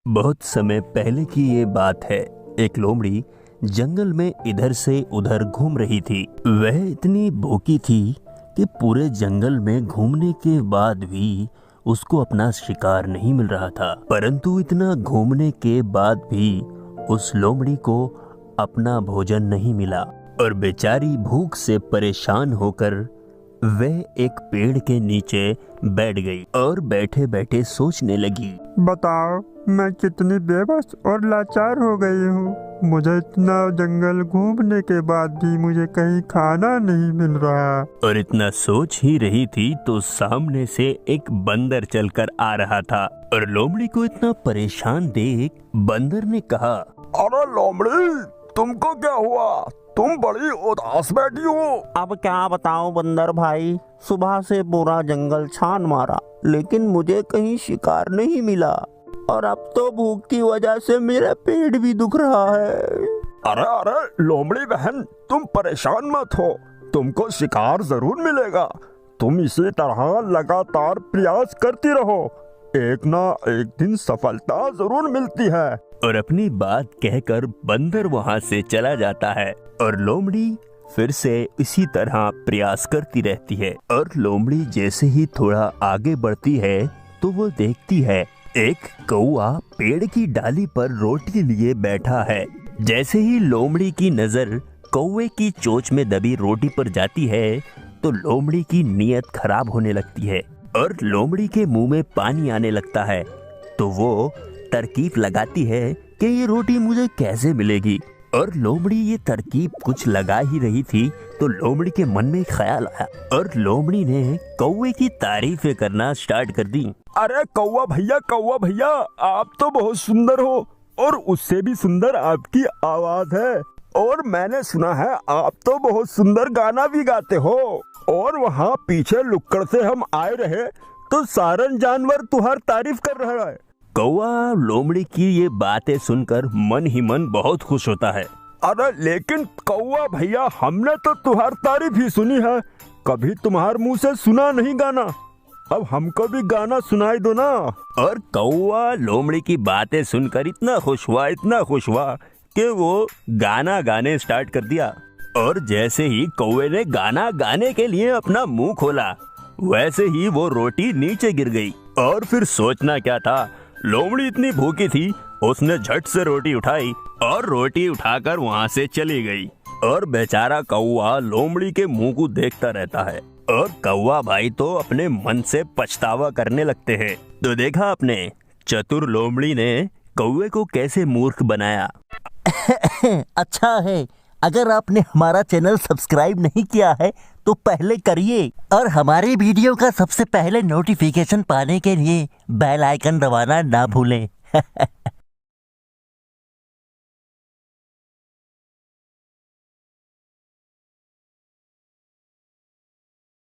बहुत समय पहले की ये बात है। एक लोमड़ी जंगल में इधर से उधर घूम रही थी। वह इतनी भूखी थी कि पूरे जंगल में घूमने के बाद भी उसको अपना शिकार नहीं मिल रहा था। परंतु इतना घूमने के बाद भी उस लोमड़ी को अपना भोजन नहीं मिला और बेचारी भूख से परेशान होकर वह एक पेड़ के नीचे बैठ गई और बैठे बैठे सोचने लगी। बताओ, मैं कितनी बेबस और लाचार हो गई हूँ। मुझे इतना जंगल घूमने के बाद भी मुझे कहीं खाना नहीं मिल रहा। और इतना सोच ही रही थी तो सामने से एक बंदर चलकर आ रहा था और लोमड़ी को इतना परेशान देख बंदर ने कहा, अरे लोमड़ी, तुमको क्या हुआ? तुम बड़ी उदास बैठी हो। अब क्या बताऊं बंदर भाई, सुबह से पूरा जंगल छान मारा लेकिन मुझे कहीं शिकार नहीं मिला और अब तो भूख की वजह से मेरा पेट भी दुख रहा है। अरे लोमड़ी बहन, तुम परेशान मत हो, तुमको शिकार जरूर मिलेगा। तुम इसी तरह लगातार प्रयास करती रहो, एक ना एक दिन सफलता जरूर मिलती है। और अपनी बात कहकर बंदर वहाँ से चला जाता है और लोमड़ी फिर से इसी तरह प्रयास करती रहती है। और लोमड़ी जैसे ही थोड़ा आगे बढ़ती है तो वो देखती है एक कौआ पेड़ की डाली पर रोटी लिए बैठा है। जैसे ही लोमड़ी की नजर कौवे की चोंच में दबी रोटी पर जाती है तो लोमड़ी की नीयत खराब होने लगती है और लोमड़ी के मुंह में पानी आने लगता है। तो वो तरकीब लगाती है कि ये रोटी मुझे कैसे मिलेगी। और लोमड़ी ये तरकीब कुछ लगा ही रही थी तो लोमड़ी के मन में ख्याल आया और लोमड़ी ने कौवे की तारीफें करना स्टार्ट कर दी। अरे कौवा भैया, आप तो बहुत सुंदर हो और उससे भी सुंदर आपकी आवाज है। और मैंने सुना है आप तो बहुत सुंदर गाना भी गाते हो। और वहाँ पीछे लुक्कड़ से हम आए रहे तो सारन जानवर तुम्हारी तारीफ कर रहा है। कौवा लोमड़ी की ये बातें सुनकर मन ही मन बहुत खुश होता है। अरे लेकिन कौवा भैया, हमने तो तुम्हारी तारीफ ही सुनी है, कभी तुम्हारे मुंह से सुना नहीं गाना। अब हमको भी गाना सुनाई दो ना। और कौवा लोमड़ी की बातें सुनकर इतना खुश हुआ कि वो गाना गाने स्टार्ट कर दिया। और जैसे ही कौवे ने गाना गाने के लिए अपना मुंह खोला वैसे ही वो रोटी नीचे गिर गई। और फिर सोचना क्या था, लोमड़ी इतनी भूखी थी, उसने झट से रोटी उठाई और रोटी उठाकर वहाँ से चली गई। और बेचारा कौवा लोमड़ी के मुंह को देखता रहता है और कौवा भाई तो अपने मन से पछतावा करने लगते हैं। तो देखा आपने, चतुर लोमड़ी ने कौवे को कैसे मूर्ख बनाया। अच्छा है, अगर आपने हमारा चैनल सब्सक्राइब नहीं किया है तो पहले करिए और हमारे वीडियो का सबसे पहले नोटिफिकेशन पाने के लिए बेल आइकन दबाना ना भूलें।